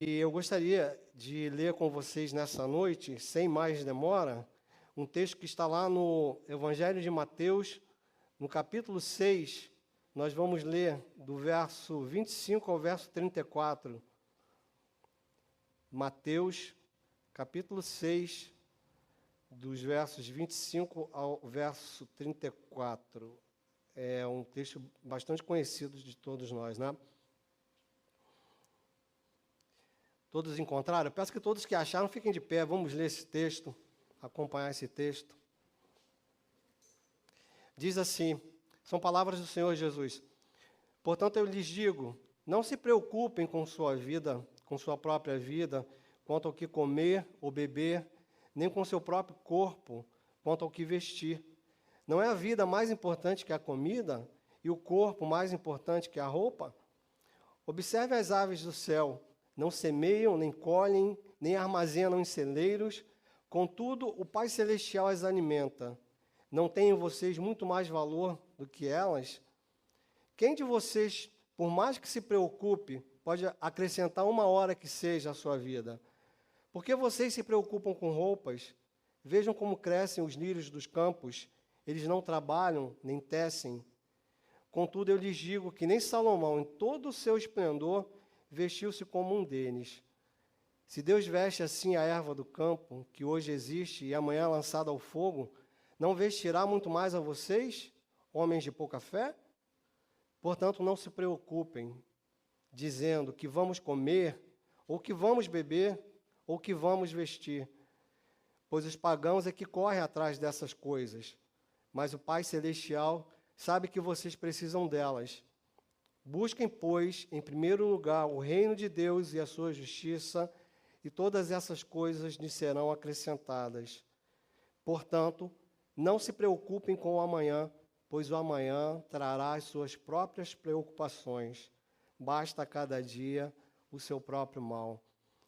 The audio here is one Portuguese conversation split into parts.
E eu gostaria de ler com vocês nessa noite, sem mais demora, um texto que está lá no Evangelho de Mateus, no capítulo 6, nós vamos ler do verso 25 ao verso 34. Mateus, capítulo 6, dos versos 25 ao verso 34. É um texto bastante conhecido de todos nós, né? Todos encontraram? Eu peço que todos que acharam fiquem de pé. Vamos ler esse texto, acompanhar esse texto. Diz assim, são palavras do Senhor Jesus. Portanto, eu lhes digo, não se preocupem com sua vida, com sua própria vida, quanto ao que comer ou beber, nem com seu próprio corpo, quanto ao que vestir. Não é a vida mais importante que a comida e o corpo mais importante que a roupa? Observe as aves do céu. Não semeiam, nem colhem, nem armazenam em celeiros, contudo, o Pai Celestial as alimenta. Não têm vocês muito mais valor do que elas? Quem de vocês, por mais que se preocupe, pode acrescentar uma hora que seja à sua vida? Por que vocês se preocupam com roupas? Vejam como crescem os lírios dos campos. Eles não trabalham, nem tecem. Contudo, eu lhes digo que nem Salomão, em todo o seu esplendor, vestiu-se como um deles. Se Deus veste assim a erva do campo, que hoje existe e amanhã é lançada ao fogo, não vestirá muito mais a vocês, homens de pouca fé? Portanto, não se preocupem, dizendo que vamos comer, ou que vamos beber, ou que vamos vestir. Pois os pagãos é que correm atrás dessas coisas, mas o Pai Celestial sabe que vocês precisam delas. Busquem, pois, em primeiro lugar o reino de Deus e a sua justiça, e todas essas coisas lhes serão acrescentadas. Portanto, não se preocupem com o amanhã, pois o amanhã trará as suas próprias preocupações. Basta a cada dia o seu próprio mal.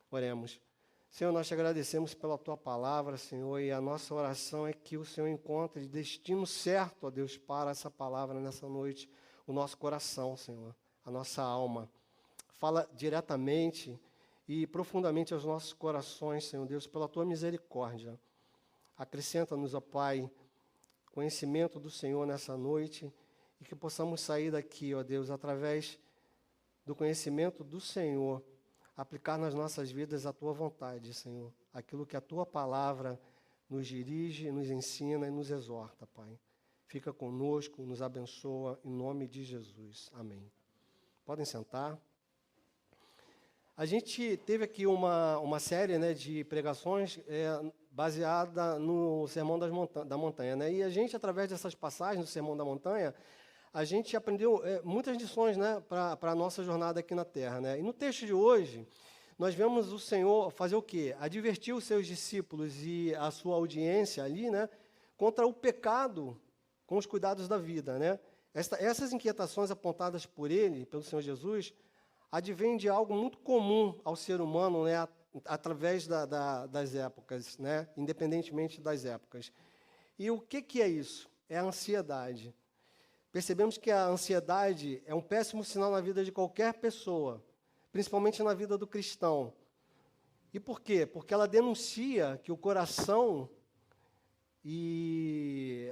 Oremos. Senhor, nós te agradecemos pela tua palavra, Senhor, e a nossa oração é que o Senhor encontre destino certo, ó Deus, para essa palavra nessa noite, o nosso coração, Senhor, a nossa alma. Fala diretamente e profundamente aos nossos corações, Senhor Deus, pela tua misericórdia. Acrescenta-nos, ó Pai, conhecimento do Senhor nessa noite e que possamos sair daqui, ó Deus, através do conhecimento do Senhor, aplicar nas nossas vidas a tua vontade, Senhor, aquilo que a tua palavra nos dirige, nos ensina e nos exorta, Pai. Fica conosco, nos abençoa, em nome de Jesus. Amém. Podem sentar. A gente teve aqui uma série, né, de pregações baseada no Sermão da Montanha. Né? E a gente, através dessas passagens do Sermão da Montanha, a gente aprendeu muitas lições, né, para a nossa jornada aqui na Terra. Né? E no texto de hoje, nós vemos o Senhor fazer o quê? Advertir os seus discípulos e a sua audiência ali, né, contra o pecado com os cuidados da vida, né? Essas inquietações apontadas por ele, pelo Senhor Jesus, advêm de algo muito comum ao ser humano, né? Através das épocas, né? Independentemente das épocas. E o que é isso? É a ansiedade. Percebemos que a ansiedade é um péssimo sinal na vida de qualquer pessoa, principalmente na vida do cristão. E por quê? Porque ela denuncia que o coração e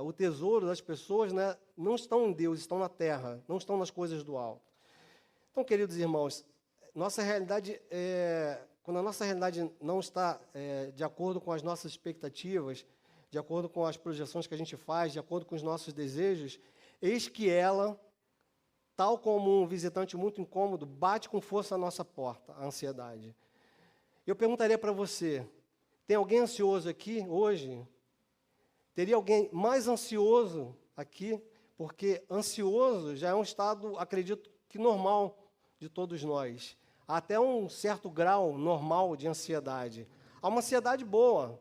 o tesouro das pessoas, né, não estão em Deus, estão na terra, não estão nas coisas do alto. Então, queridos irmãos, nossa realidade, quando a nossa realidade não está de acordo com as nossas expectativas, de acordo com as projeções que a gente faz, de acordo com os nossos desejos, eis que ela, tal como um visitante muito incômodo, bate com força a nossa porta, a ansiedade. Eu perguntaria para você, tem alguém ansioso aqui hoje? Teria alguém mais ansioso aqui? Porque ansioso já é um estado, acredito que normal de todos nós. Há até um certo grau normal de ansiedade. Há uma ansiedade boa.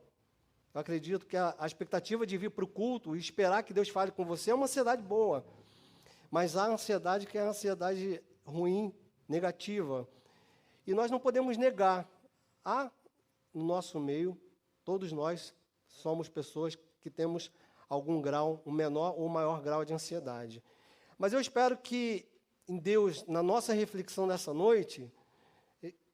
Eu acredito que a expectativa de vir para o culto e esperar que Deus fale com você é uma ansiedade boa. Mas há ansiedade que é a ansiedade ruim, negativa. E nós não podemos negar. Há no nosso meio, todos nós somos pessoas que temos algum grau, um menor ou maior grau de ansiedade. Mas eu espero que em Deus, na nossa reflexão nessa noite,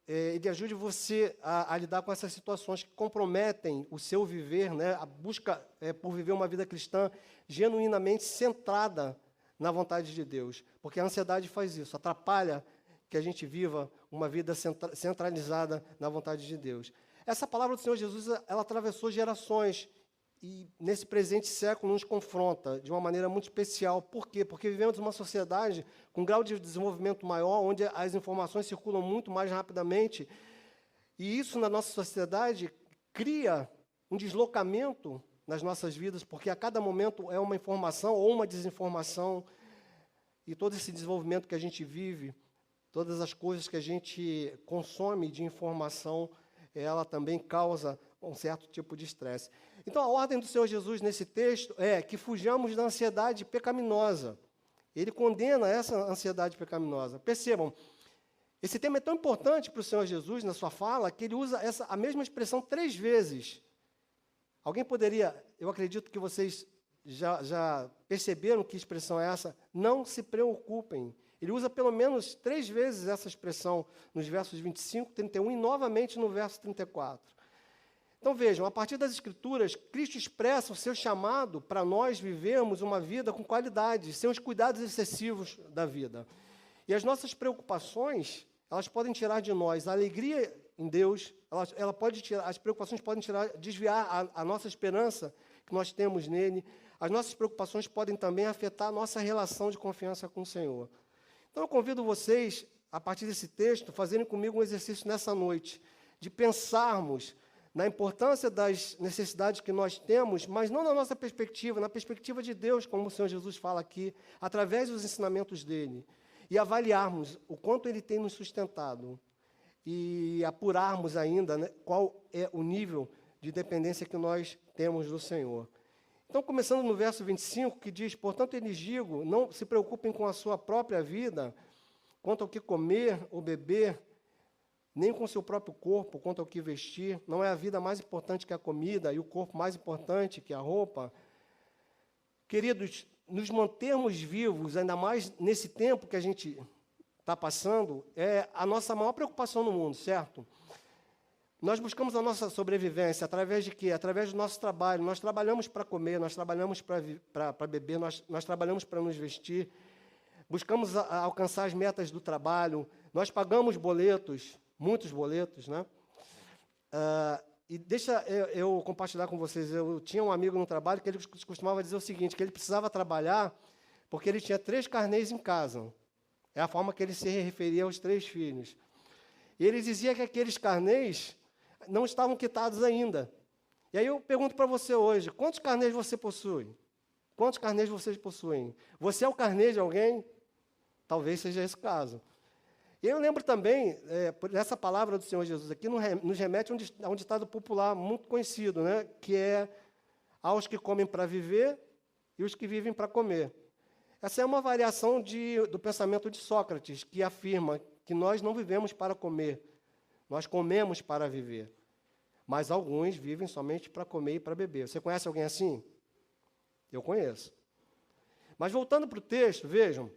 ele ajude você a lidar com essas situações que comprometem o seu viver, né? A busca por viver uma vida cristã genuinamente centrada na vontade de Deus. Porque a ansiedade faz isso, atrapalha que a gente viva uma vida centralizada na vontade de Deus. Essa palavra do Senhor Jesus, ela atravessou gerações e, nesse presente século, nos confronta de uma maneira muito especial. Por quê? Porque vivemos uma sociedade com um grau de desenvolvimento maior, onde as informações circulam muito mais rapidamente, e isso, na nossa sociedade, cria um deslocamento nas nossas vidas, porque a cada momento é uma informação ou uma desinformação, e todo esse desenvolvimento que a gente vive, todas as coisas que a gente consome de informação, ela também causa um certo tipo de estresse. Então, a ordem do Senhor Jesus nesse texto é que fujamos da ansiedade pecaminosa. Ele condena essa ansiedade pecaminosa. Percebam, esse tema é tão importante para o Senhor Jesus, na sua fala, que ele usa a mesma expressão 3 vezes. Alguém poderia, eu acredito que vocês já perceberam que expressão é essa? Não se preocupem. Ele usa pelo menos 3 vezes essa expressão nos versos 25, 31 e novamente no verso 34. Então vejam, a partir das Escrituras, Cristo expressa o seu chamado para nós vivermos uma vida com qualidade, sem os cuidados excessivos da vida. E as nossas preocupações, elas podem tirar de nós a alegria em Deus, as preocupações podem desviar a nossa esperança que nós temos nele. As nossas preocupações podem também afetar a nossa relação de confiança com o Senhor. Então, eu convido vocês, a partir desse texto, fazerem comigo um exercício nessa noite, de pensarmos na importância das necessidades que nós temos, mas não na nossa perspectiva, na perspectiva de Deus, como o Senhor Jesus fala aqui, através dos ensinamentos dele, e avaliarmos o quanto ele tem nos sustentado, e apurarmos ainda, né, qual é o nível de dependência que nós temos do Senhor. Então, começando no verso 25, que diz: portanto, eu lhes digo, não se preocupem com a sua própria vida, quanto ao que comer ou beber, nem com o seu próprio corpo, quanto ao que vestir. Não é a vida mais importante que a comida e o corpo mais importante que a roupa? Queridos, nos mantermos vivos, ainda mais nesse tempo que a gente está passando, é a nossa maior preocupação no mundo, certo? Nós buscamos a nossa sobrevivência através de quê? Através do nosso trabalho. Nós trabalhamos para comer, nós trabalhamos para beber, nós trabalhamos para nos vestir, buscamos alcançar as metas do trabalho, nós pagamos boletos, muitos boletos, né? E deixa eu compartilhar com vocês, eu tinha um amigo no trabalho que ele costumava dizer o seguinte, que ele precisava trabalhar porque ele tinha 3 carnês em casa. É a forma que ele se referia aos 3 filhos. E ele dizia que aqueles carnês não estavam quitados ainda. E aí eu pergunto para você hoje, quantos carnês você possui? Quantos carnês vocês possuem? Você é o carnê de alguém? Talvez seja esse o caso. E eu lembro também, essa palavra do Senhor Jesus aqui nos remete a um ditado popular muito conhecido, né? Que é: aos que comem para viver e os que vivem para comer. Essa é uma variação do pensamento de Sócrates, que afirma que nós não vivemos para comer, nós comemos para viver. Mas alguns vivem somente para comer e para beber. Você conhece alguém assim? Eu conheço. Mas voltando para o texto, vejam,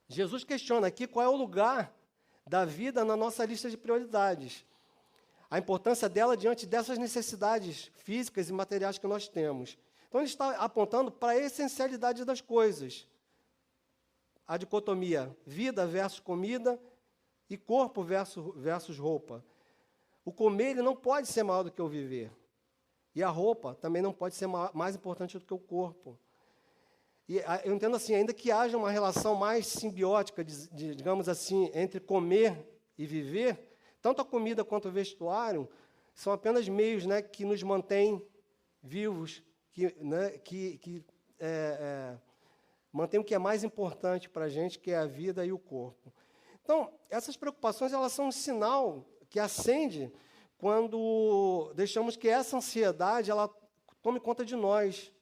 Jesus questiona aqui qual é o lugar da vida na nossa lista de prioridades. A importância dela diante dessas necessidades físicas e materiais que nós temos. Então, ele está apontando para a essencialidade das coisas. A dicotomia vida versus comida e corpo versus roupa. O comer ele não pode ser maior do que o viver. E a roupa também não pode ser mais importante do que o corpo. E eu entendo assim, ainda que haja uma relação mais simbiótica, digamos assim, entre comer e viver, tanto a comida quanto o vestuário são apenas meios, né, que nos mantêm vivos, que mantém o que é mais importante para a gente, que é a vida e o corpo. Então, essas preocupações, elas são um sinal que acende quando deixamos que essa ansiedade, ela tome conta de nós.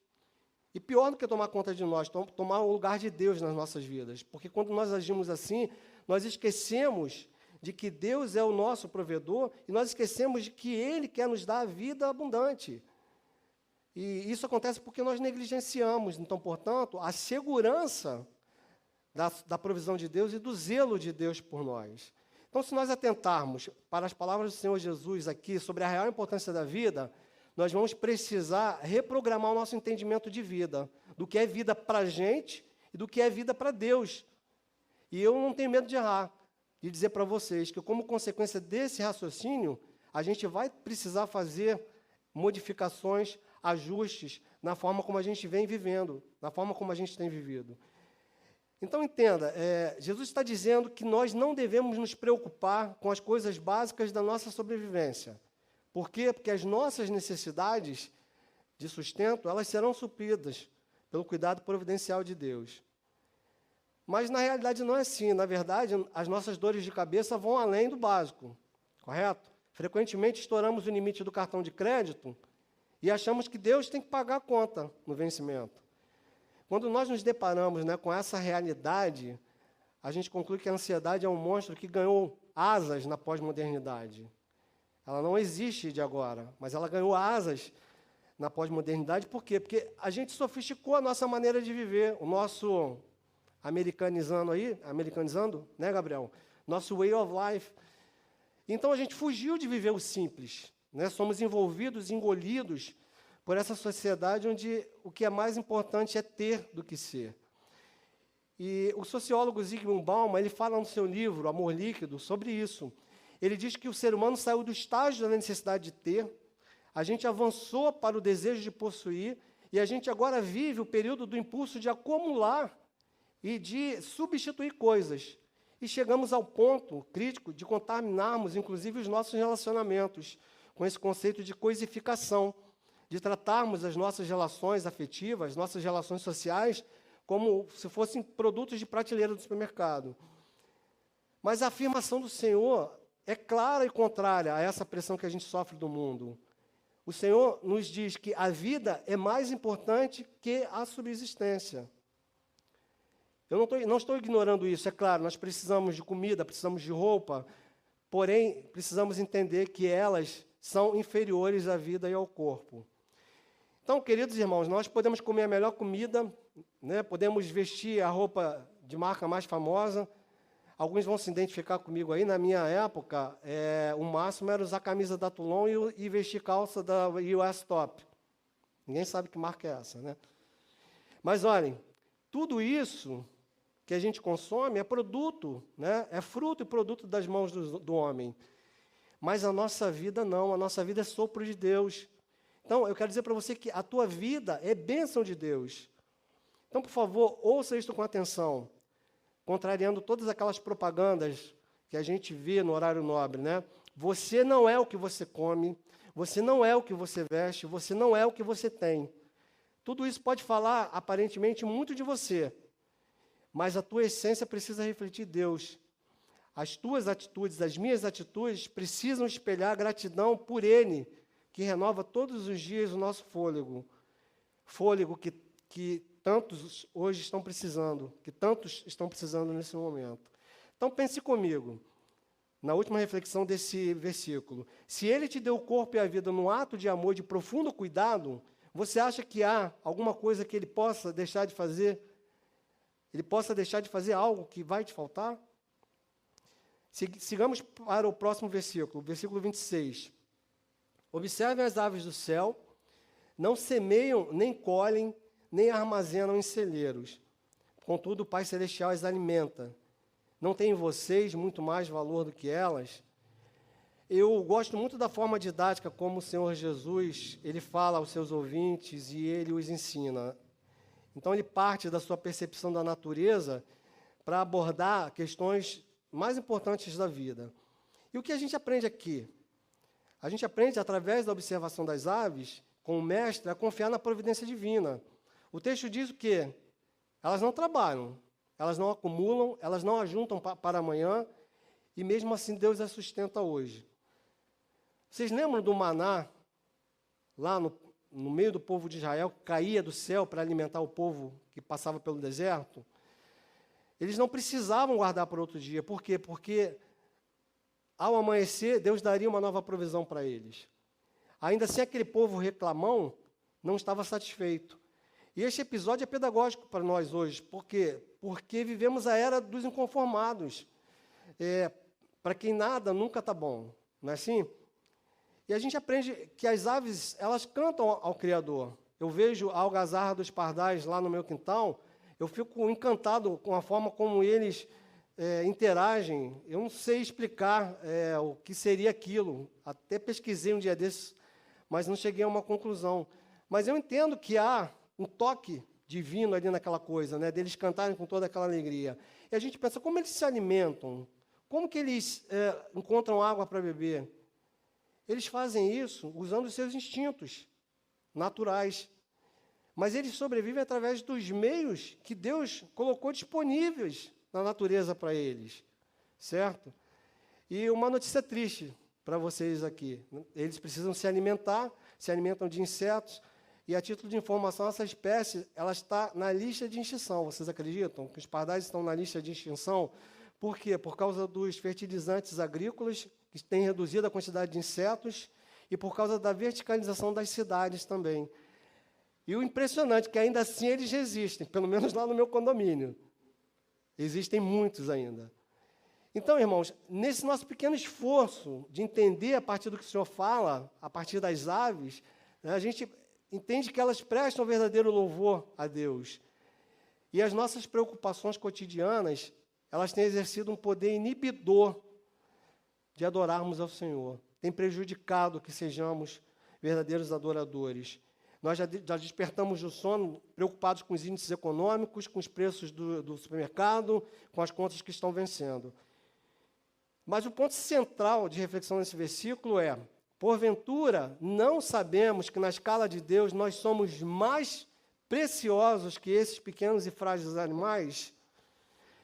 E pior do que tomar conta de nós, tomar o lugar de Deus nas nossas vidas. Porque quando nós agimos assim, nós esquecemos de que Deus é o nosso provedor e nós esquecemos de que Ele quer nos dar a vida abundante. E isso acontece porque nós negligenciamos, então, portanto, a segurança da provisão de Deus e do zelo de Deus por nós. Então, se nós atentarmos para as palavras do Senhor Jesus aqui sobre a real importância da vida, nós vamos precisar reprogramar o nosso entendimento de vida, do que é vida para a gente e do que é vida para Deus. E eu não tenho medo de errar, de dizer para vocês que, como consequência desse raciocínio, a gente vai precisar fazer modificações, ajustes na forma como a gente vem vivendo, na forma como a gente tem vivido. Então, entenda, Jesus está dizendo que nós não devemos nos preocupar com as coisas básicas da nossa sobrevivência. Por quê? Porque as nossas necessidades de sustento, elas serão supridas pelo cuidado providencial de Deus. Mas, na realidade, não é assim. Na verdade, as nossas dores de cabeça vão além do básico, correto? Frequentemente, estouramos o limite do cartão de crédito e achamos que Deus tem que pagar a conta no vencimento. Quando nós nos deparamos, com essa realidade, a gente conclui que a ansiedade é um monstro que ganhou asas na pós-modernidade. Ela não existe de agora, mas ela ganhou asas na pós-modernidade. Por quê? Porque a gente sofisticou a nossa maneira de viver, o nosso americanizando, né, Gabriel? Nosso way of life. Então, a gente fugiu de viver o simples, Somos envolvidos, engolidos por essa sociedade onde o que é mais importante é ter do que ser. E o sociólogo Zygmunt Bauman, ele fala no seu livro, Amor Líquido, sobre isso. Ele diz que o ser humano saiu do estágio da necessidade de ter, a gente avançou para o desejo de possuir, e a gente agora vive o período do impulso de acumular e de substituir coisas. E chegamos ao ponto crítico de contaminarmos, inclusive, os nossos relacionamentos com esse conceito de coisificação, de tratarmos as nossas relações afetivas, nossas relações sociais, como se fossem produtos de prateleira do supermercado. Mas a afirmação do Senhor é clara e contrária a essa pressão que a gente sofre do mundo. O Senhor nos diz que a vida é mais importante que a subsistência. Eu não estou ignorando isso, é claro, nós precisamos de comida, precisamos de roupa, porém, precisamos entender que elas são inferiores à vida e ao corpo. Então, queridos irmãos, nós podemos comer a melhor comida, podemos vestir a roupa de marca mais famosa. Alguns vão se identificar comigo aí. Na minha época, o máximo era usar camisa da Toulon e vestir calça da US Top. Ninguém sabe que marca é essa, Mas, olhem, tudo isso que a gente consome é produto, é fruto e produto das mãos do homem. Mas a nossa vida não, a nossa vida é sopro de Deus. Então, eu quero dizer para você que a tua vida é bênção de Deus. Então, por favor, ouça isso com atenção, contrariando todas aquelas propagandas que a gente vê no horário nobre, Você não é o que você come, você não é o que você veste, você não é o que você tem. Tudo isso pode falar, aparentemente, muito de você, mas a tua essência precisa refletir Deus. As tuas atitudes, as minhas atitudes, precisam espelhar a gratidão por Ele, que renova todos os dias o nosso fôlego. Fôlego que tantos hoje estão precisando, que tantos estão precisando nesse momento. Então, pense comigo, na última reflexão desse versículo. Se Ele te deu o corpo e a vida num ato de amor, de profundo cuidado, você acha que há alguma coisa que Ele possa deixar de fazer? Ele possa deixar de fazer algo que vai te faltar? Sigamos para o próximo versículo, versículo 26. Observem as aves do céu, não semeiam, nem colhem, nem armazenam em celeiros. Contudo, o Pai Celestial as alimenta. Não tem em vocês muito mais valor do que elas? Eu gosto muito da forma didática como o Senhor Jesus, Ele fala aos seus ouvintes e Ele os ensina. Então, Ele parte da sua percepção da natureza para abordar questões mais importantes da vida. E o que a gente aprende aqui? A gente aprende, através da observação das aves, com o mestre, a confiar na providência divina. O texto diz o quê? Elas não trabalham, elas não acumulam, elas não ajuntam para amanhã, e mesmo assim Deus as sustenta hoje. Vocês lembram do maná, lá no meio do povo de Israel, que caía do céu para alimentar o povo que passava pelo deserto? Eles não precisavam guardar para outro dia. Por quê? Porque ao amanhecer, Deus daria uma nova provisão para eles. Ainda assim, aquele povo reclamão não estava satisfeito. E este episódio é pedagógico para nós hoje. Por quê? Porque vivemos a era dos inconformados. para quem nada nunca está bom, não é assim? E a gente aprende que as aves, elas cantam ao Criador. Eu vejo a algazarra dos pardais lá no meu quintal, eu fico encantado com a forma como eles interagem. Eu não sei explicar o que seria aquilo. Até pesquisei um dia desses, mas não cheguei a uma conclusão. Mas eu entendo que há um toque divino ali naquela coisa, né, deles cantarem com toda aquela alegria. E a gente pensa, como eles se alimentam? Como que eles encontram água para beber? Eles fazem isso usando os seus instintos naturais. Mas eles sobrevivem através dos meios que Deus colocou disponíveis na natureza para eles, certo? E uma notícia triste para vocês aqui. Eles precisam se alimentar, se alimentam de insetos, e a título de informação, essa espécie ela está na lista de extinção. Vocês acreditam que os pardais estão na lista de extinção? Por quê? Por causa dos fertilizantes agrícolas, que têm reduzido a quantidade de insetos, e por causa da verticalização das cidades também. E o impressionante é que ainda assim eles resistem, pelo menos lá no meu condomínio. Existem muitos ainda. Então, irmãos, nesse nosso pequeno esforço de entender a partir do que o Senhor fala, a partir das aves, né, a gente entende que elas prestam verdadeiro louvor a Deus. E as nossas preocupações cotidianas, elas têm exercido um poder inibidor de adorarmos ao Senhor. Tem prejudicado que sejamos verdadeiros adoradores. Nós já despertamos do sono preocupados com os índices econômicos, com os preços do supermercado, com as contas que estão vencendo. Mas o ponto central de reflexão nesse versículo é: porventura, não sabemos que na escala de Deus nós somos mais preciosos que esses pequenos e frágeis animais?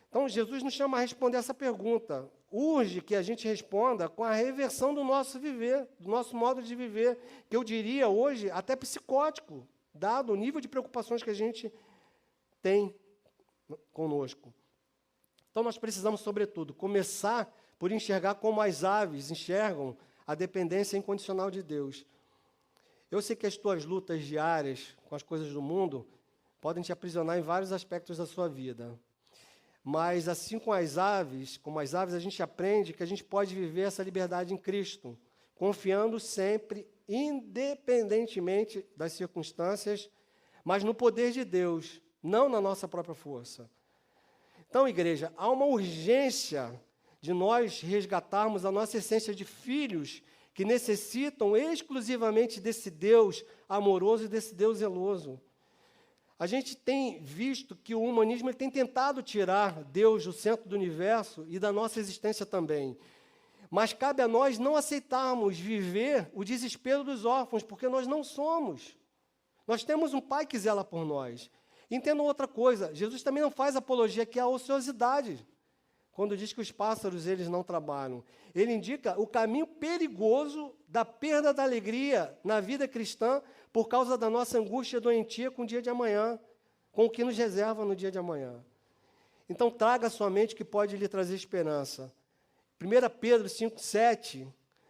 Então, Jesus nos chama a responder essa pergunta. Urge que a gente responda com a reversão do nosso viver, do nosso modo de viver, que eu diria hoje até psicótico, dado o nível de preocupações que a gente tem conosco. Então, nós precisamos, sobretudo, começar por enxergar como as aves enxergam a dependência incondicional de Deus. Eu sei que as tuas lutas diárias com as coisas do mundo podem te aprisionar em vários aspectos da sua vida. Mas, assim como as aves, a gente aprende que a gente pode viver essa liberdade em Cristo, confiando sempre, independentemente das circunstâncias, mas no poder de Deus, não na nossa própria força. Então, igreja, há uma urgência de nós resgatarmos a nossa essência de filhos que necessitam exclusivamente desse Deus amoroso e desse Deus zeloso. A gente tem visto que o humanismo ele tem tentado tirar Deus do centro do universo e da nossa existência também. Mas cabe a nós não aceitarmos viver o desespero dos órfãos, porque nós não somos. Nós temos um Pai que zela por nós. Entendam outra coisa, Jesus também não faz apologia aqui à ociosidade, quando diz que os pássaros eles não trabalham. Ele indica o caminho perigoso da perda da alegria na vida cristã por causa da nossa angústia doentia com o dia de amanhã, com o que nos reserva no dia de amanhã. Então, traga à sua mente que pode lhe trazer esperança. 1 Pedro 5,7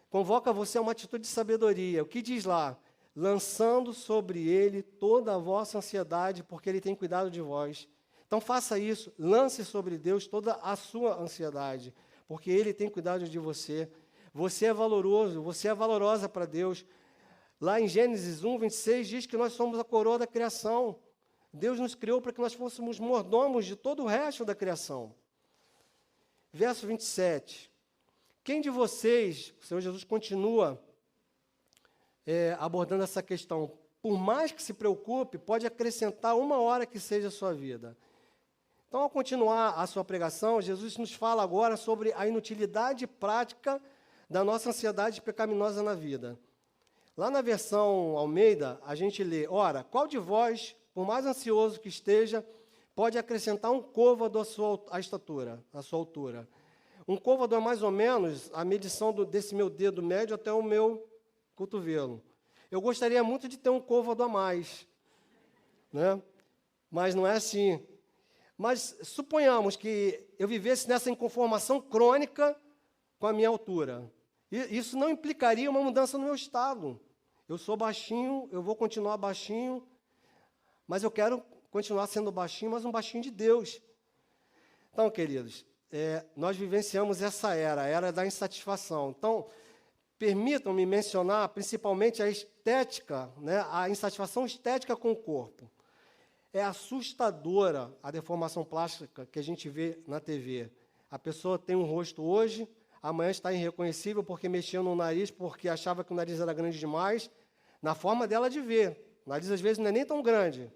convoca você a uma atitude de sabedoria. O que diz lá? Lançando sobre ele toda a vossa ansiedade, porque ele tem cuidado de vós. Então, faça isso. Lance sobre Deus toda a sua ansiedade, porque ele tem cuidado de você. Você é valoroso, você é valorosa para Deus. Lá em Gênesis 1:26 diz que nós somos a coroa da criação. Deus nos criou para que nós fôssemos mordomos de todo o resto da criação. Verso 27. Quem de vocês, o Senhor Jesus continua abordando essa questão, por mais que se preocupe, pode acrescentar 1 hora que seja a sua vida. Então, ao continuar a sua pregação, Jesus nos fala agora sobre a inutilidade prática da nossa ansiedade pecaminosa na vida. Lá na versão Almeida, a gente lê: ora, qual de vós, por mais ansioso que esteja, pode acrescentar um côvado à sua altura? Um côvado é mais ou menos a medição desse meu dedo médio até o meu cotovelo. Eu gostaria muito de ter um côvado a mais, né? Mas não é assim. Mas suponhamos que eu vivesse nessa inconformação crônica com a minha altura. Isso não implicaria uma mudança no meu estado. Eu sou baixinho, eu vou continuar baixinho, mas eu quero continuar sendo baixinho, mas um baixinho de Deus. Então, queridos, nós vivenciamos essa era, a era da insatisfação. Então, permitam-me mencionar principalmente a estética, né, a insatisfação estética com o corpo. É assustadora a deformação plástica que a gente vê na TV. A pessoa tem um rosto hoje, amanhã está irreconhecível porque mexeu no nariz, porque achava que o nariz era grande demais, na forma dela de ver. O nariz, às vezes, não é nem tão grande.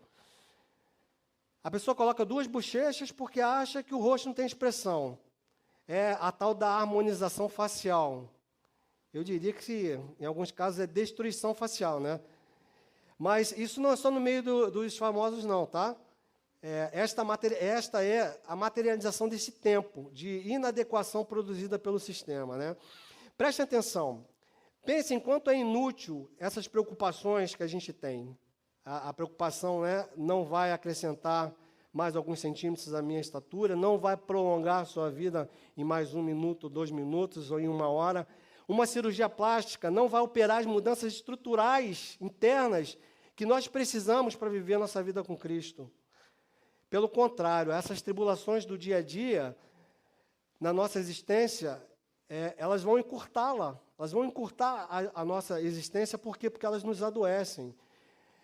A pessoa coloca 2 bochechas porque acha que o rosto não tem expressão. É a tal da harmonização facial. Eu diria que, em alguns casos, é destruição facial, né? Mas isso não é só no meio dos famosos, não, tá? Esta é a materialização desse tempo de inadequação produzida pelo sistema, né? Preste atenção. Pense em quanto é inútil essas preocupações que a gente tem. A preocupação, né, não vai acrescentar mais alguns centímetros à minha estatura, não vai prolongar a sua vida em mais 1 minuto, 2 minutos ou em 1 hora. Uma cirurgia plástica não vai operar as mudanças estruturais, internas, que nós precisamos para viver a nossa vida com Cristo. Pelo contrário, essas tribulações do dia a dia, na nossa existência, elas vão encurtá-la. Elas vão encurtar a nossa existência, por quê? Porque elas nos adoecem.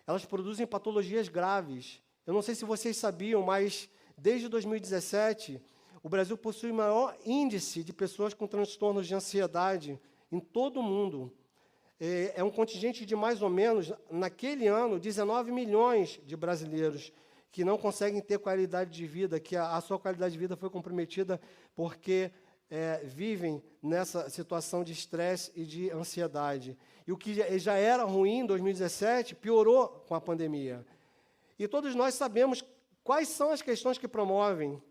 Elas produzem patologias graves. Eu não sei se vocês sabiam, mas desde 2017, o Brasil possui o maior índice de pessoas com transtornos de ansiedade em todo o mundo. É um contingente de mais ou menos, naquele ano, 19 milhões de brasileiros que não conseguem ter qualidade de vida, que a sua qualidade de vida foi comprometida porque vivem nessa situação de estresse e de ansiedade. E o que já era ruim em 2017 piorou com a pandemia. E todos nós sabemos quais são as questões que promovem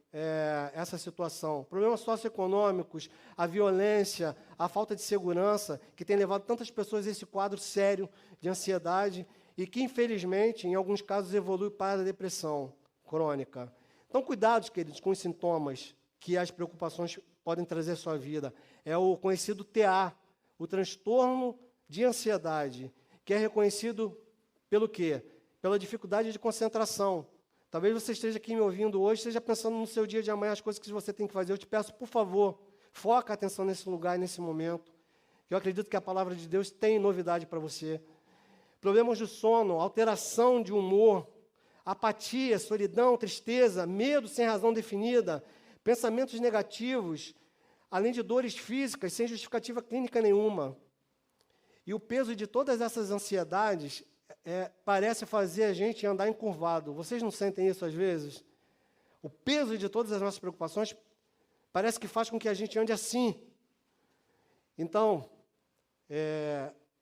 essa situação. Problemas socioeconômicos, a violência, a falta de segurança, que tem levado tantas pessoas a esse quadro sério de ansiedade e que, infelizmente, em alguns casos, evolui para a depressão crônica. Então, cuidados, queridos, com os sintomas que as preocupações podem trazer à sua vida. É o conhecido TA, o transtorno de ansiedade, que é reconhecido pelo quê? Pela dificuldade de concentração. Talvez você esteja aqui me ouvindo hoje, esteja pensando no seu dia de amanhã, as coisas que você tem que fazer. Eu te peço, por favor, foca a atenção nesse lugar, nesse momento. Eu acredito que a palavra de Deus tem novidade para você. Problemas do sono, alteração de humor, apatia, solidão, tristeza, medo sem razão definida, pensamentos negativos, além de dores físicas sem justificativa clínica nenhuma. E o peso de todas essas ansiedades parece fazer a gente andar encurvado. Vocês não sentem isso às vezes? O peso de todas as nossas preocupações parece que faz com que a gente ande assim. Então,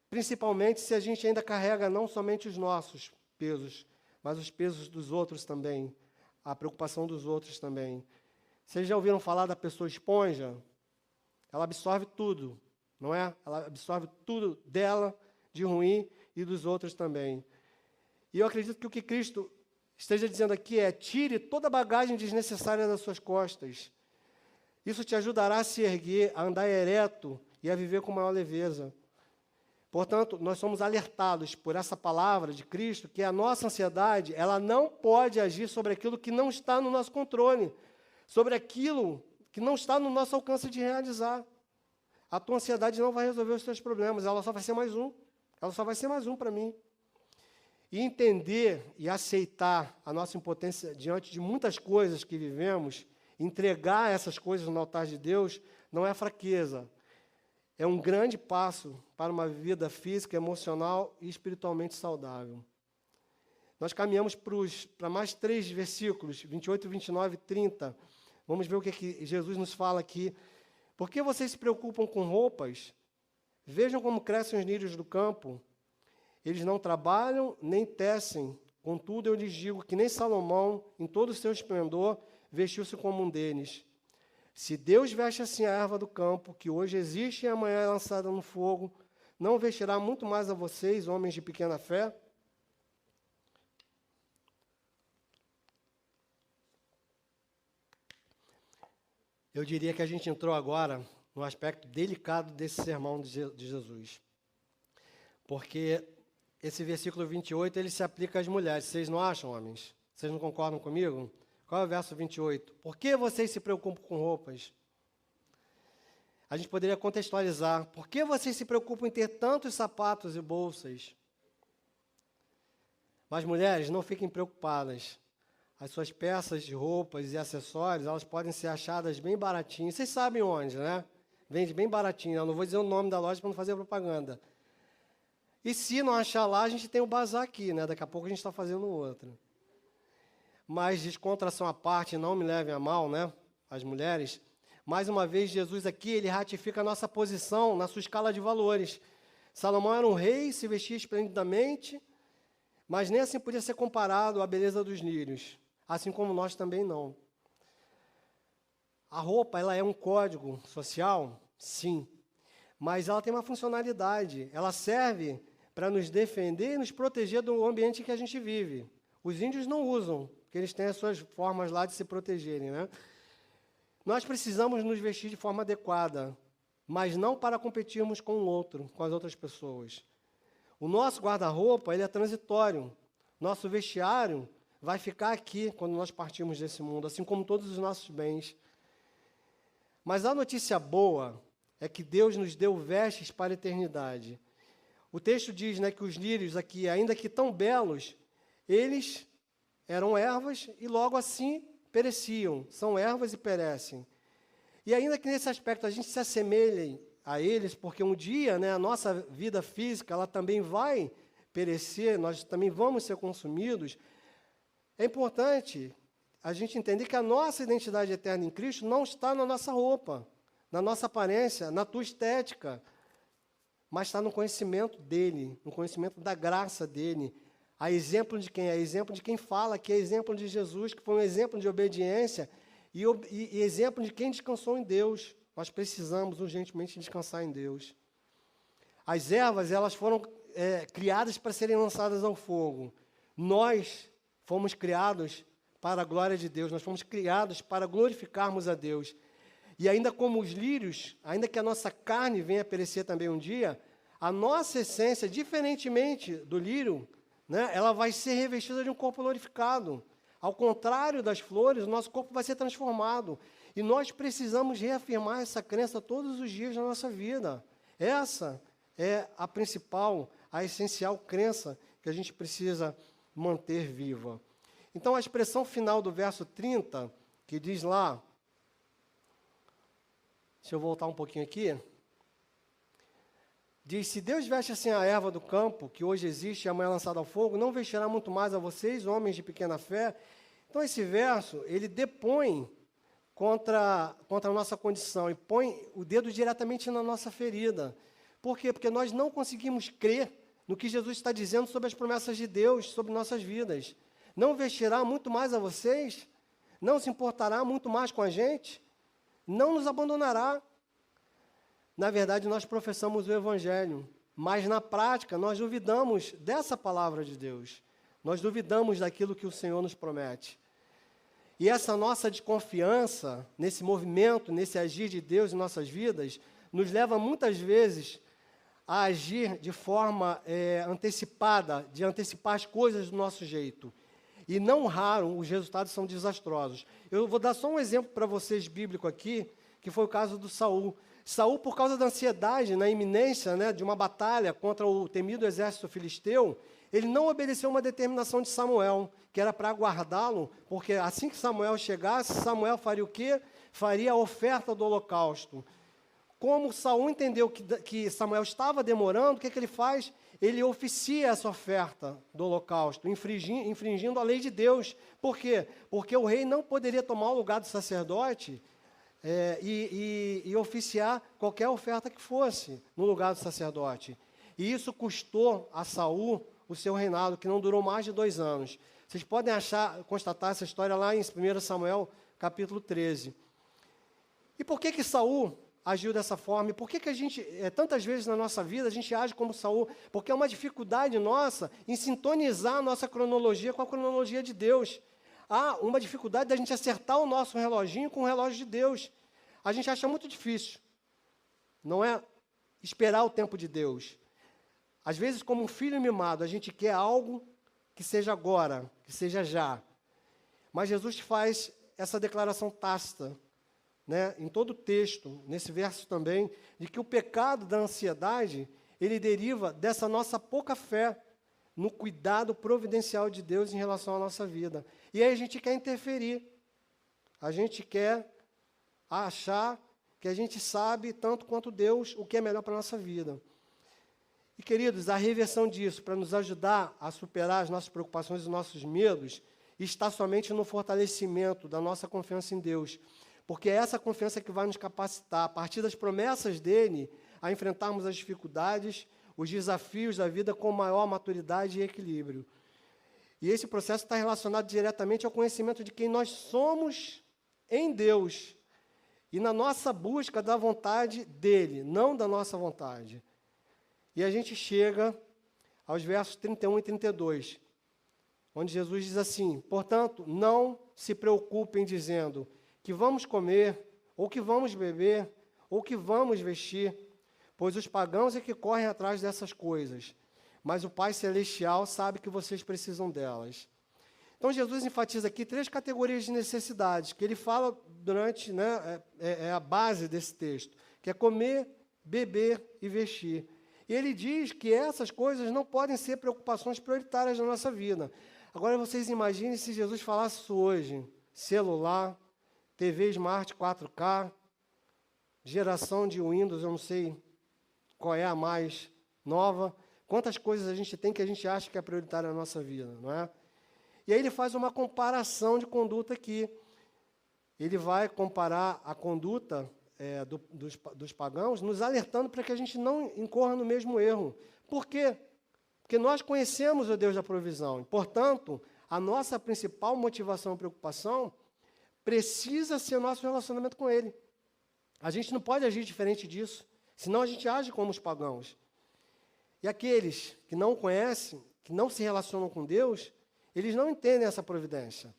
principalmente se a gente ainda carrega não somente os nossos pesos, mas os pesos dos outros também, a preocupação dos outros também. Vocês já ouviram falar da pessoa esponja? Ela absorve tudo, não é? Ela absorve tudo dela de ruim e dos outros também. E eu acredito que o que Cristo esteja dizendo aqui é: tire toda a bagagem desnecessária das suas costas. Isso te ajudará a se erguer, a andar ereto e a viver com maior leveza. Portanto, nós somos alertados por essa palavra de Cristo que a nossa ansiedade, ela não pode agir sobre aquilo que não está no nosso controle, sobre aquilo que não está no nosso alcance de realizar. A tua ansiedade não vai resolver os teus problemas, ela só vai ser mais um. Ela só vai ser mais um para mim. E entender e aceitar a nossa impotência diante de muitas coisas que vivemos, entregar essas coisas no altar de Deus, não é fraqueza. É um grande passo para uma vida física, emocional e espiritualmente saudável. Nós caminhamos para mais 3 versículos, 28, 29 e 30. Vamos ver o que Jesus nos fala aqui. Por que vocês se preocupam com roupas? Vejam como crescem os lírios do campo. Eles não trabalham nem tecem. Contudo, eu lhes digo que nem Salomão, em todo o seu esplendor, vestiu-se como um deles. Se Deus veste assim a erva do campo, que hoje existe e amanhã é lançada no fogo, não vestirá muito mais a vocês, homens de pequena fé? Eu diria que a gente entrou agora no aspecto delicado desse sermão de Jesus. Porque esse versículo 28, ele se aplica às mulheres. Vocês não acham, homens? Vocês não concordam comigo? Qual é o verso 28? Por que vocês se preocupam com roupas? A gente poderia contextualizar. Por que vocês se preocupam em ter tantos sapatos e bolsas? Mas, mulheres, não fiquem preocupadas. As suas peças de roupas e acessórios, elas podem ser achadas bem baratinhas. Vocês sabem onde, né? Vende bem baratinho. Eu não vou dizer o nome da loja para não fazer propaganda. E se não achar lá, a gente tem o bazar aqui, né? Daqui a pouco a gente está fazendo outro. Mas, descontração à parte, não me levem a mal, né? As mulheres. Mais uma vez, Jesus aqui, ele ratifica a nossa posição na sua escala de valores. Salomão era um rei, se vestia esplendidamente, mas nem assim podia ser comparado à beleza dos lírios, assim como nós também não. A roupa, ela é um código social? Sim, mas ela tem uma funcionalidade, ela serve para nos defender e nos proteger do ambiente em que a gente vive. Os índios não usam, porque eles têm as suas formas lá de se protegerem, né? Nós precisamos nos vestir de forma adequada, mas não para competirmos com o outro, com as outras pessoas. O nosso guarda-roupa, ele é transitório. Nosso vestiário vai ficar aqui quando nós partirmos desse mundo, assim como todos os nossos bens. Mas a notícia boa é que Deus nos deu vestes para a eternidade. O texto diz, né, que os lírios aqui, ainda que tão belos, eles eram ervas e logo assim pereciam, são ervas e perecem. E ainda que nesse aspecto a gente se assemelhe a eles, porque um dia, né, a nossa vida física ela também vai perecer, nós também vamos ser consumidos, é importante a gente entender que a nossa identidade eterna em Cristo não está na nossa roupa, na nossa aparência, na tua estética, mas está no conhecimento dEle, no conhecimento da graça dEle. A exemplo de quem? A exemplo de quem fala, que é exemplo de Jesus, que foi um exemplo de obediência e exemplo de quem descansou em Deus. Nós precisamos urgentemente descansar em Deus. As ervas, elas foram criadas para serem lançadas ao fogo. Nós fomos criados para a glória de Deus, nós fomos criados para glorificarmos a Deus. E ainda como os lírios, ainda que a nossa carne venha a perecer também um dia, a nossa essência, diferentemente do lírio, né, ela vai ser revestida de um corpo glorificado. Ao contrário das flores, o nosso corpo vai ser transformado. E nós precisamos reafirmar essa crença todos os dias da nossa vida. Essa é a principal, a essencial crença que a gente precisa manter viva. Então, a expressão final do verso 30, que diz lá, deixa eu voltar um pouquinho aqui, diz, se Deus veste assim a erva do campo, que hoje existe e amanhã é lançada ao fogo, não vestirá muito mais a vocês, homens de pequena fé. Então, esse verso, ele depõe contra a nossa condição e põe o dedo diretamente na nossa ferida. Por quê? Porque nós não conseguimos crer no que Jesus está dizendo sobre as promessas de Deus, sobre nossas vidas. Não vestirá muito mais a vocês? Não se importará muito mais com a gente? Não nos abandonará? Na verdade, nós professamos o Evangelho, mas na prática nós duvidamos dessa palavra de Deus. Nós duvidamos daquilo que o Senhor nos promete. E essa nossa desconfiança nesse movimento, nesse agir de Deus em nossas vidas, nos leva muitas vezes a agir de forma antecipada, de antecipar as coisas do nosso jeito. E não raro, os resultados são desastrosos. Eu vou dar só um exemplo para vocês bíblico aqui, que foi o caso do Saul. Saul, por causa da ansiedade, na iminência, né, de uma batalha contra o temido exército filisteu, ele não obedeceu uma determinação de Samuel, que era para aguardá-lo, porque assim que Samuel chegasse, Samuel faria o quê? Faria a oferta do holocausto. Como Saul entendeu que Samuel estava demorando, o que ele faz? Ele oficia essa oferta do holocausto, infringindo a lei de Deus. Por quê? Porque o rei não poderia tomar o lugar do sacerdote e oficiar qualquer oferta que fosse no lugar do sacerdote. E isso custou a Saul o seu reinado, que não durou mais de 2 anos. Vocês podem constatar essa história lá em 1 Samuel, capítulo 13. E por que Saul agiu dessa forma? E por que a gente, tantas vezes na nossa vida, a gente age como Saul? Porque é uma dificuldade nossa em sintonizar a nossa cronologia com a cronologia de Deus. Há uma dificuldade da gente acertar o nosso reloginho com o relógio de Deus. A gente acha muito difícil. Não é esperar o tempo de Deus. Às vezes, como um filho mimado, a gente quer algo que seja agora, que seja já. Mas Jesus faz essa declaração tácita, né, em todo o texto, nesse verso também, de que o pecado da ansiedade, ele deriva dessa nossa pouca fé no cuidado providencial de Deus em relação à nossa vida. E aí a gente quer interferir, a gente quer achar que a gente sabe tanto quanto Deus o que é melhor para a nossa vida. E, queridos, a reversão disso, para nos ajudar a superar as nossas preocupações e os nossos medos, está somente no fortalecimento da nossa confiança em Deus. Porque é essa confiança que vai nos capacitar, a partir das promessas dele, a enfrentarmos as dificuldades, os desafios da vida com maior maturidade e equilíbrio. E esse processo está relacionado diretamente ao conhecimento de quem nós somos em Deus e na nossa busca da vontade dele, não da nossa vontade. E a gente chega aos versos 31 e 32, onde Jesus diz assim: portanto, não se preocupem dizendo que vamos comer, ou que vamos beber, ou que vamos vestir, pois os pagãos é que correm atrás dessas coisas, mas o Pai Celestial sabe que vocês precisam delas. Então, Jesus enfatiza aqui 3 categorias de necessidades, que ele fala durante, é a base desse texto, que é comer, beber e vestir. E ele diz que essas coisas não podem ser preocupações prioritárias na nossa vida. Agora, vocês imaginem se Jesus falasse isso hoje: celular, TV Smart 4K, geração de Windows, eu não sei qual é a mais nova, quantas coisas a gente tem que a gente acha que é prioritária na nossa vida, não é? E aí ele faz uma comparação de conduta aqui. Ele vai comparar a conduta dos pagãos, nos alertando para que a gente não incorra no mesmo erro. Por quê? Porque nós conhecemos o Deus da provisão. E, portanto, a nossa principal motivação e preocupação precisa ser o nosso relacionamento com Ele. A gente não pode agir diferente disso, senão a gente age como os pagãos. E aqueles que não conhecem, que não se relacionam com Deus, eles não entendem essa providência.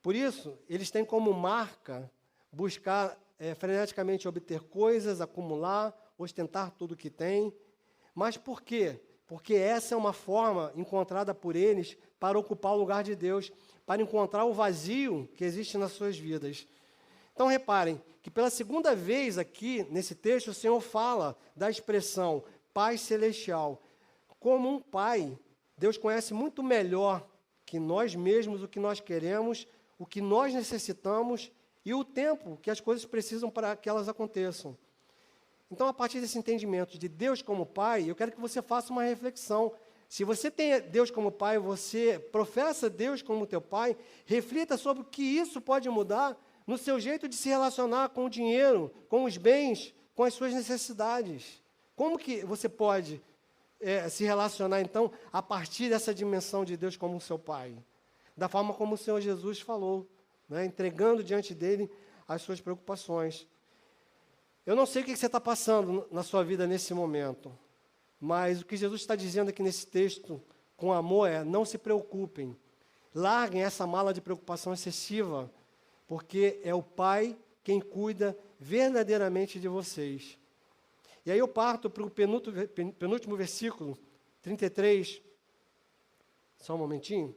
Por isso, eles têm como marca buscar freneticamente obter coisas, acumular, ostentar tudo o que tem. Mas por quê? Porque essa é uma forma encontrada por eles para ocupar o lugar de Deus, para encontrar o vazio que existe nas suas vidas. Então, reparem que pela segunda vez aqui, nesse texto, o Senhor fala da expressão Pai Celestial. Como um pai, Deus conhece muito melhor que nós mesmos o que nós queremos, o que nós necessitamos e o tempo que as coisas precisam para que elas aconteçam. Então, a partir desse entendimento de Deus como Pai, eu quero que você faça uma reflexão. Se você tem Deus como Pai, você professa Deus como teu Pai, reflita sobre o que isso pode mudar no seu jeito de se relacionar com o dinheiro, com os bens, com as suas necessidades. Como que você pode se relacionar, então, a partir dessa dimensão de Deus como seu Pai? Da forma como o Senhor Jesus falou, né, entregando diante dele as suas preocupações. Eu não sei o que você está passando na sua vida nesse momento, mas o que Jesus está dizendo aqui nesse texto, com amor, é: não se preocupem, larguem essa mala de preocupação excessiva, porque é o Pai quem cuida verdadeiramente de vocês. E aí eu parto para o penúltimo versículo, 33, só um momentinho.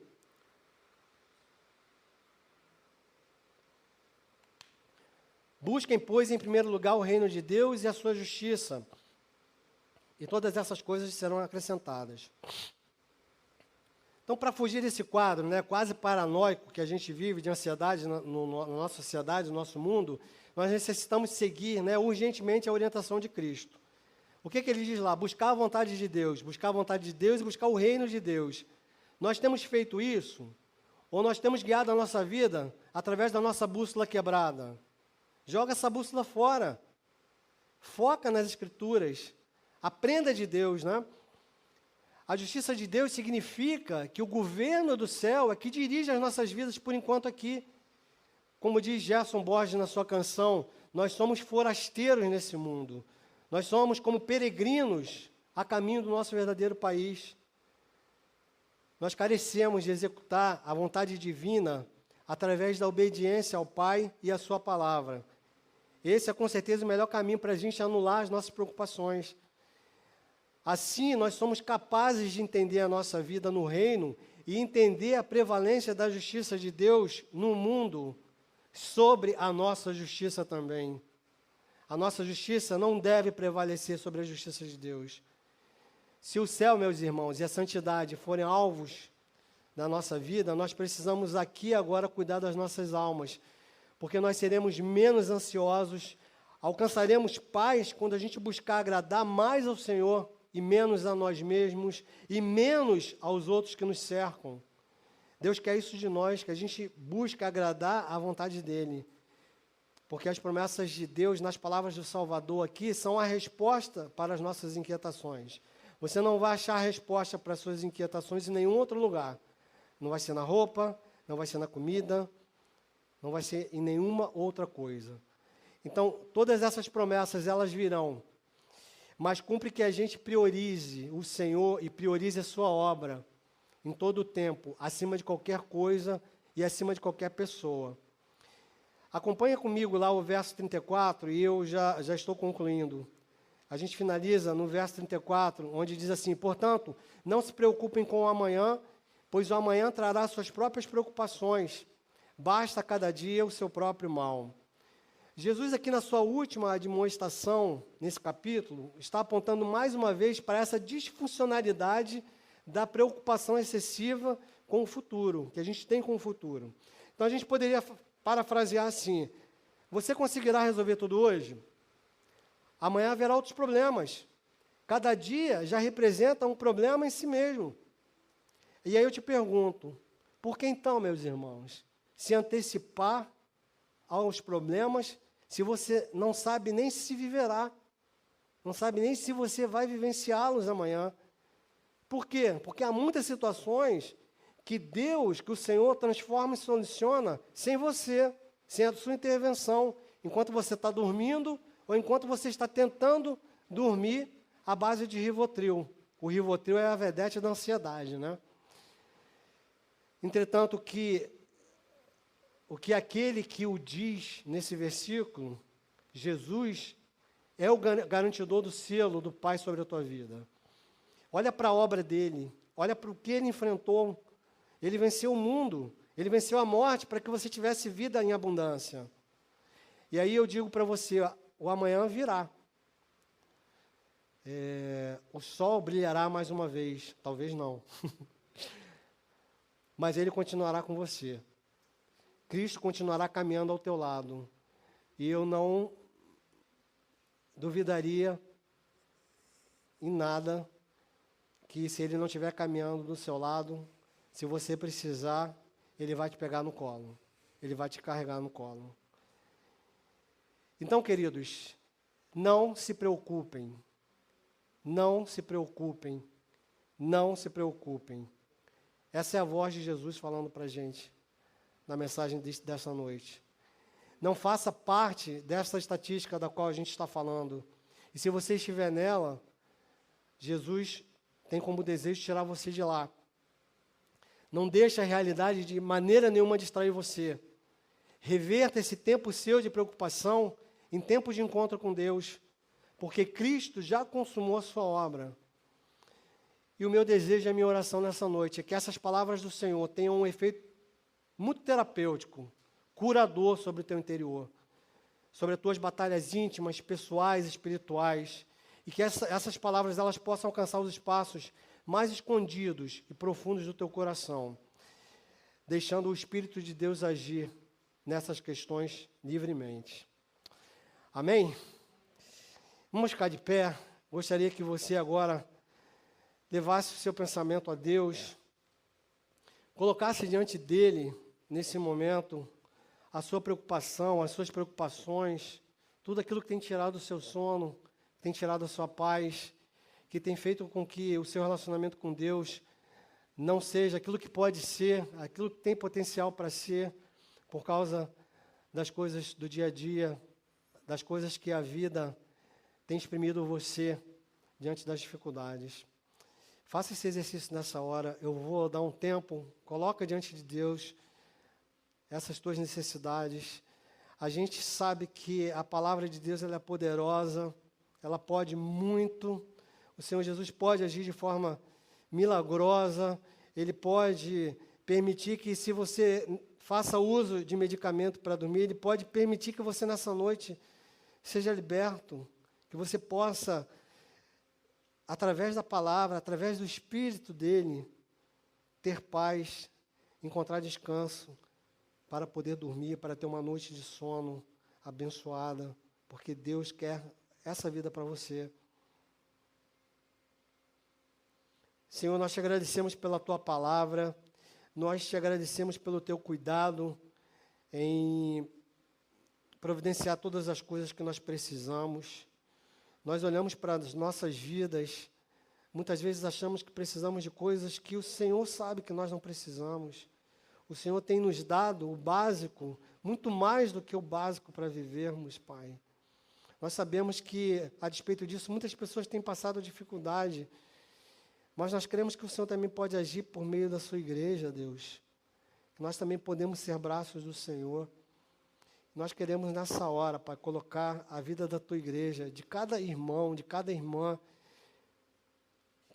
Busquem, pois, em primeiro lugar o reino de Deus e a sua justiça, e todas essas coisas serão acrescentadas. Então, para fugir desse quadro, quase paranoico que a gente vive, de ansiedade na nossa sociedade, no nosso mundo, nós necessitamos seguir urgentemente a orientação de Cristo. O que ele diz lá? Buscar a vontade de Deus e buscar o reino de Deus. Nós temos feito isso? Ou nós temos guiado a nossa vida através da nossa bússola quebrada? Joga essa bússola fora. Foca nas Escrituras. Aprenda de Deus, né? A justiça de Deus significa que o governo do céu é que dirige as nossas vidas por enquanto aqui. Como diz Gerson Borges na sua canção, nós somos forasteiros nesse mundo. Nós somos como peregrinos a caminho do nosso verdadeiro país. Nós carecemos de executar a vontade divina através da obediência ao Pai e à sua palavra. Esse é, com certeza, o melhor caminho para a gente anular as nossas preocupações. Assim, nós somos capazes de entender a nossa vida no reino e entender a prevalência da justiça de Deus no mundo sobre a nossa justiça também. A nossa justiça não deve prevalecer sobre a justiça de Deus. Se o céu, meus irmãos, e a santidade forem alvos da nossa vida, nós precisamos aqui e agora cuidar das nossas almas, porque nós seremos menos ansiosos, alcançaremos paz quando a gente buscar agradar mais ao Senhor e menos a nós mesmos e menos aos outros que nos cercam. Deus quer isso de nós, que a gente busque agradar à vontade dEle. Porque as promessas de Deus, nas palavras do Salvador aqui, são a resposta para as nossas inquietações. Você não vai achar a resposta para as suas inquietações em nenhum outro lugar. Não vai ser na roupa, não vai ser na comida, não vai ser em nenhuma outra coisa. Então, todas essas promessas, elas virão. Mas cumpre que a gente priorize o Senhor e priorize a sua obra em todo o tempo, acima de qualquer coisa e acima de qualquer pessoa. Acompanha comigo lá o verso 34 e eu já estou concluindo. A gente finaliza no verso 34, onde diz assim: portanto, não se preocupem com o amanhã, pois o amanhã trará suas próprias preocupações. Basta a cada dia o seu próprio mal. Jesus aqui na sua última admoestação, nesse capítulo, está apontando mais uma vez para essa disfuncionalidade da preocupação excessiva com o futuro, que a gente tem com o futuro. Então, a gente poderia parafrasear assim: você conseguirá resolver tudo hoje? Amanhã haverá outros problemas. Cada dia já representa um problema em si mesmo. E aí eu te pergunto, por que então, meus irmãos, se antecipar aos problemas, se você não sabe nem se viverá, não sabe nem se você vai vivenciá-los amanhã? Por quê? Porque há muitas situações que Deus, que o Senhor transforma e soluciona sem você, sem a sua intervenção, enquanto você está dormindo ou enquanto você está tentando dormir à base de Rivotril. O Rivotril é a vedete da ansiedade, né? Entretanto, o que aquele que o diz nesse versículo, Jesus, é o garantidor do selo do Pai sobre a tua vida. Olha para a obra dele, olha para o que ele enfrentou. Ele venceu o mundo, ele venceu a morte para que você tivesse vida em abundância. E aí eu digo para você, o amanhã virá. O sol brilhará mais uma vez, talvez não. Mas ele continuará com você. Cristo continuará caminhando ao teu lado. E eu não duvidaria em nada que se ele não estiver caminhando do seu lado, se você precisar, ele vai te pegar no colo. Ele vai te carregar no colo. Então, queridos, não se preocupem. Não se preocupem. Não se preocupem. Essa é a voz de Jesus falando para a gente na mensagem dessa noite. Não faça parte dessa estatística da qual a gente está falando. E se você estiver nela, Jesus tem como desejo tirar você de lá. Não deixe a realidade de maneira nenhuma distrair você. Reverta esse tempo seu de preocupação em tempo de encontro com Deus, porque Cristo já consumou a sua obra. E o meu desejo e a minha oração nessa noite é que essas palavras do Senhor tenham um efeito muito terapêutico, curador sobre o teu interior, sobre as tuas batalhas íntimas, pessoais, espirituais, e que essas palavras elas possam alcançar os espaços mais escondidos e profundos do teu coração, deixando o Espírito de Deus agir nessas questões livremente. Amém? Vamos ficar de pé. Gostaria que você agora levasse o seu pensamento a Deus, colocasse diante dele, nesse momento, a sua preocupação, as suas preocupações, tudo aquilo que tem tirado o seu sono, tem tirado a sua paz, que tem feito com que o seu relacionamento com Deus não seja aquilo que pode ser, aquilo que tem potencial para ser, por causa das coisas do dia a dia, das coisas que a vida tem exprimido você diante das dificuldades. Faça esse exercício nessa hora. Eu vou dar um tempo, coloca diante de Deus essas tuas necessidades. A gente sabe que a palavra de Deus ela é poderosa, ela pode muito. O Senhor Jesus pode agir de forma milagrosa, Ele pode permitir que, se você faça uso de medicamento para dormir, Ele pode permitir que você, nessa noite, seja liberto, que você possa, através da palavra, através do Espírito dEle, ter paz, encontrar descanso, para poder dormir, para ter uma noite de sono abençoada, porque Deus quer essa vida para você. Senhor, nós te agradecemos pela Tua palavra, nós te agradecemos pelo Teu cuidado em providenciar todas as coisas que nós precisamos. Nós olhamos para as nossas vidas, muitas vezes achamos que precisamos de coisas que o Senhor sabe que nós não precisamos. O Senhor tem nos dado o básico, muito mais do que o básico para vivermos, Pai. Nós sabemos que, a despeito disso, muitas pessoas têm passado dificuldade, mas nós cremos que o Senhor também pode agir por meio da sua igreja, Deus. Nós também podemos ser braços do Senhor. Nós queremos, nessa hora, Pai, colocar a vida da tua igreja, de cada irmão, de cada irmã,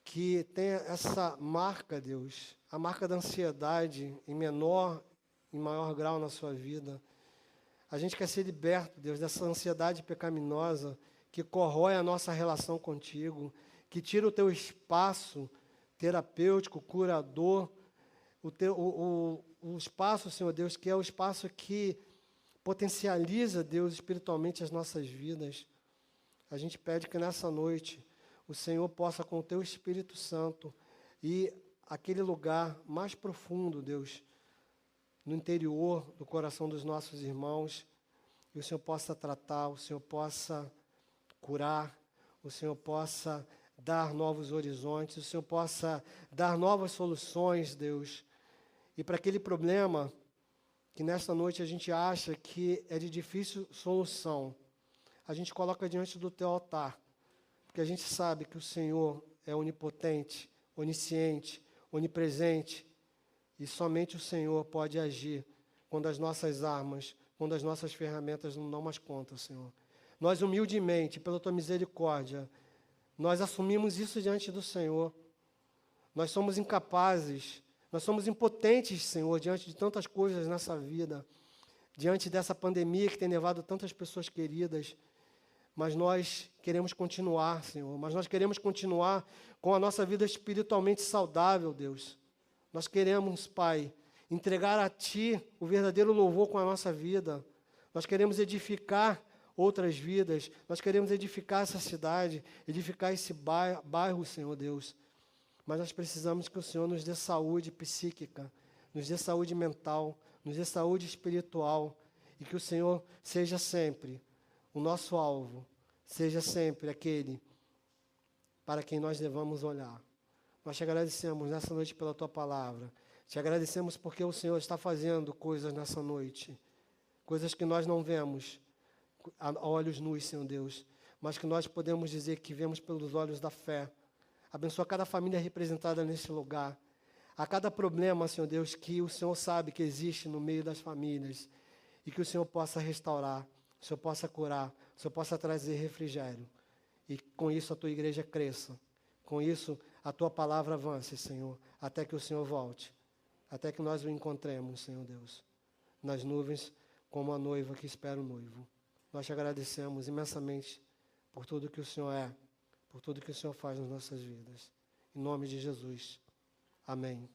que tenha essa marca, Deus, a marca da ansiedade, em menor, em maior grau na sua vida. A gente quer ser liberto, Deus, dessa ansiedade pecaminosa que corrói a nossa relação contigo, que tira o teu espaço terapêutico, curador, o espaço, Senhor Deus, que é o espaço que potencializa, Deus, espiritualmente as nossas vidas. A gente pede que nessa noite o Senhor possa, com o teu Espírito Santo, ir àquele lugar mais profundo, Deus, no interior do coração dos nossos irmãos, e o Senhor possa tratar, o Senhor possa curar, o Senhor possa dar novos horizontes, o Senhor possa dar novas soluções, Deus. E para aquele problema que nesta noite a gente acha que é de difícil solução, a gente coloca diante do teu altar, porque a gente sabe que o Senhor é onipotente, onisciente, onipresente, e somente o Senhor pode agir quando as nossas armas, quando as nossas ferramentas não dão mais conta, Senhor. Nós, humildemente, pela tua misericórdia, nós assumimos isso diante do Senhor. Nós somos incapazes, nós somos impotentes, Senhor, diante de tantas coisas nessa vida, diante dessa pandemia que tem levado tantas pessoas queridas. Mas nós queremos continuar, Senhor, mas nós queremos continuar com a nossa vida espiritualmente saudável, Deus. Nós queremos, Pai, entregar a Ti o verdadeiro louvor com a nossa vida. Nós queremos edificar outras vidas, nós queremos edificar essa cidade, edificar esse bairro, Senhor Deus. Mas nós precisamos que o Senhor nos dê saúde psíquica, nos dê saúde mental, nos dê saúde espiritual, e que o Senhor seja sempre o nosso alvo, seja sempre aquele para quem nós devamos olhar. Nós te agradecemos nessa noite pela Tua palavra, te agradecemos porque o Senhor está fazendo coisas nessa noite, coisas que nós não vemos a olhos nus, Senhor Deus, mas que nós podemos dizer que vemos pelos olhos da fé. Abençoa cada família representada nesse lugar, a cada problema, Senhor Deus, que o Senhor sabe que existe no meio das famílias, e que o Senhor possa restaurar, o Senhor possa curar, o Senhor possa trazer refrigério, e com isso a Tua igreja cresça, com isso a Tua palavra avance, Senhor, até que o Senhor volte, até que nós o encontremos, Senhor Deus, nas nuvens, como a noiva que espera o noivo. Nós te agradecemos imensamente por tudo que o Senhor é, por tudo que o Senhor faz nas nossas vidas. Em nome de Jesus. Amém.